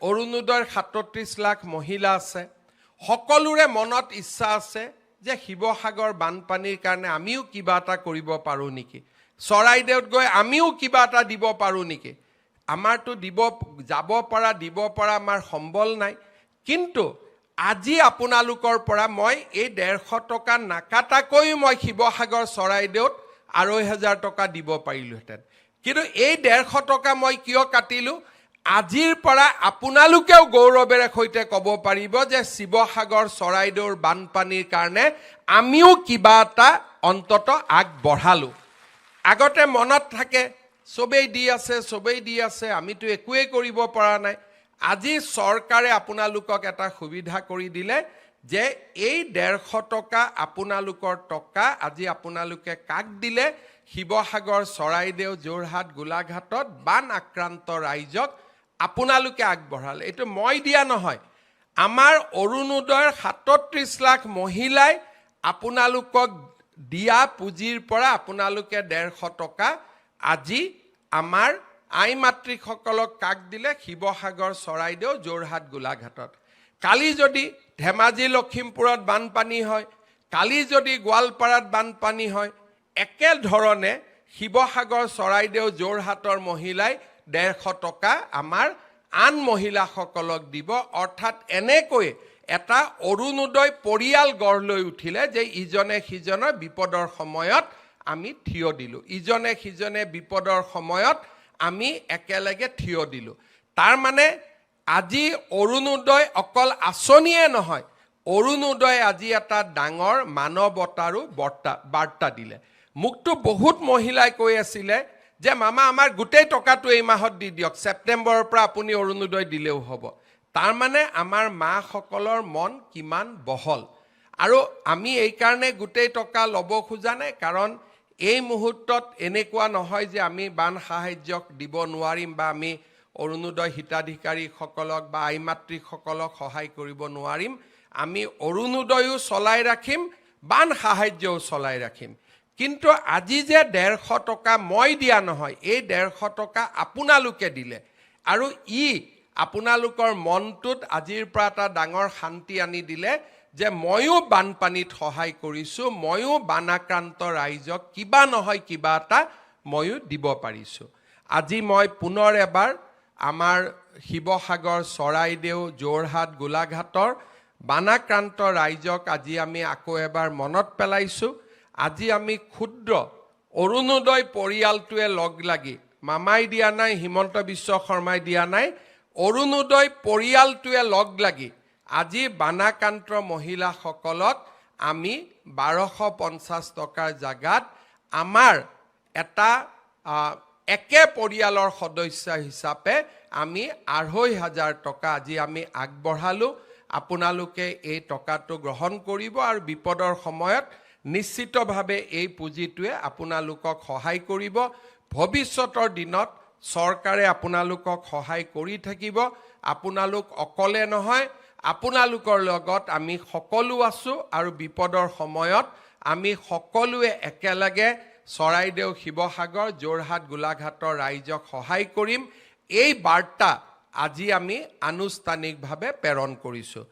অৰুণোদয়ৰ ৩৭ লাখ মহিলা আছে সকলোৰে মনত ইচ্ছা আছে যে শিৱসাগৰ বানপানীৰ কাৰণে আমিও কিবা এটা কৰিব পাৰোঁ নেকি চৰাইদেউত গৈ আমিও কিবা এটা দিব পাৰোঁ নেকি আমাৰতো যাব পৰা আমাৰ সম্বল নাই কিন্তু আজি আপোনালোকৰ পৰা মই এই ১৫০ টকা নাকাটাকৈ মই শিৱসাগৰ চৰাইদেউত ২৫০০ টকা দিব পাৰিলোহেঁতেন কিন্তু এই ১৫০ টকা মই কিয় কাটিলোঁ আজিৰ পৰা আপোনালোকেও গৌৰৱেৰে সৈতে ক'ব পাৰিব যে শিৱসাগৰ চৰাইদেউৰ বানপানীৰ কাৰণে আমিও কিবা এটা অন্তত আগবঢ়ালোঁ আগতে মনত থাকে চবেই দি আছে আমিতো একোৱেই কৰিব পৰা নাই আজি চৰকাৰে আপোনালোকক এটা সুবিধা কৰি দিলে যে এই ১৫০ টকা আপোনালোকৰ টকা আজি আপোনালোকে কাক দিলে শিৱসাগৰ চৰাইদেউ যোৰহাট গোলাঘাটত বান আক্ৰান্ত ৰাইজক আপোনালোকে আগবঢ়ালে এইটো মই দিয়া নহয় আমাৰ অৰুণোদয়ৰ ৩৭ লাখ মহিলাই আপোনালোকক দিয়া পুঁজিৰ পৰা আপোনালোকে ১৫০ টকা আজি আমাৰ আই মাতৃসকলক কাক দিলে শিৱসাগৰ চৰাইদেউ যোৰহাট গোলাঘাটত কালি যদি ধেমাজি লখিমপুৰত বানপানী হয় কালি যদি গোৱালপাৰাত বানপানী হয় একেধৰণে শিৱসাগৰ চৰাইদেউ যোৰহাটৰ মহিলাই ১৫০ টকা আমাৰ আন মহিলাসকলক দিব অৰ্থাৎ এনেকৈ এটা অৰুণোদয় পৰিয়াল গঢ় লৈ উঠিলে যে ইজনে সিজনৰ বিপদৰ সময়ত আমি থিয় দিলোঁ ইজনে সিজনে বিপদৰ সময়ত আমি একেলগে থিয় দিলোঁ তাৰ মানে আজি অৰুণোদয় অকল আঁচনিয়ে নহয় অৰুণোদয় আজি এটা ডাঙৰ মানৱতাৰো বাৰ্তা দিলে মোকতো বহুত মহিলাই কৈ আছিলে যে মামা আমাৰ গোটেই টকাটো এই মাহত দি দিয়ক ছেপ্টেম্বৰৰ পৰা আপুনি অৰুণোদয় দিলেও হ'ব তাৰ মানে আমাৰ মাসকলৰ মন কিমান বহল আৰু আমি এই কাৰণে গোটেই টকা ল'ব খোজা নাই কাৰণ এই মুহূৰ্তত এনেকুৱা নহয় যে আমি বান সাহায্যক দিব নোৱাৰিম বা আমি অৰুণোদয় হিতাধিকাৰীসকলক বা আই মাতৃসকলক সহায় কৰিব নোৱাৰিম আমি অৰুণোদয়ো চলাই ৰাখিম বান সাহায্যও চলাই ৰাখিম কিন্তু আজি যে ১৫০ টকা মই দিয়া নহয় এই ১৫০ টকা আপোনালোকে দিলে আৰু আপোনালোকৰ মনটোত আজিৰ পৰা এটা ডাঙৰ শান্তি আনি দিলে যে ময়ো বানপানীত সহায় কৰিছোঁ ময়ো বানাক্ৰান্ত ৰাইজক কিবা নহয় কিবা এটা ময়ো দিব পাৰিছোঁ আজি মই পুনৰ এবাৰ আমাৰ শিৱসাগৰ চৰাইদেউ যোৰহাট গোলাঘাটৰ বানাক্ৰান্ত ৰাইজক আজি আমি আকৌ এবাৰ মনত পেলাইছোঁ আজি আমি ক্ষুদ্ৰ অৰুণোদয় পৰিয়ালটোৱে লগ লাগি মামাই দিয়া নাই হিমন্ত বিশ্ব শৰ্মাই দিয়া নাই অৰুণোদয় পৰিয়ালটোৱে লগ লাগি আজি বানাক্ৰান্ত মহিলাসকলক আমি ১২৫০ টকাৰ জাগাত আমাৰ এটা একে পৰিয়ালৰ সদস্য হিচাপে আমি ২৫০০ টকা আজি আমি আগবঢ়ালোঁ আপোনালোকে এই টকাটো গ্ৰহণ কৰিব আৰু বিপদৰ সময়ত নিশ্চিতভাৱে এই পুঁজিটোৱে আপোনালোকক সহায় কৰিব ভৱিষ্যতৰ দিনত চৰকাৰে আপোনালোকক সহায় কৰি থাকিব আপোনালোক অকলে নহয় আপোনালোকৰ লগত আমি সকলো আছোঁ আৰু বিপদৰ সময়ত আমি সকলোৱে একেলগে চৰাইদেউ শিৱসাগৰ যোৰহাট গোলাঘাটৰ ৰাইজক সহায় কৰিম এই বাৰ্তা আজি আমি আনুষ্ঠানিকভাৱে প্ৰেৰণ কৰিছোঁ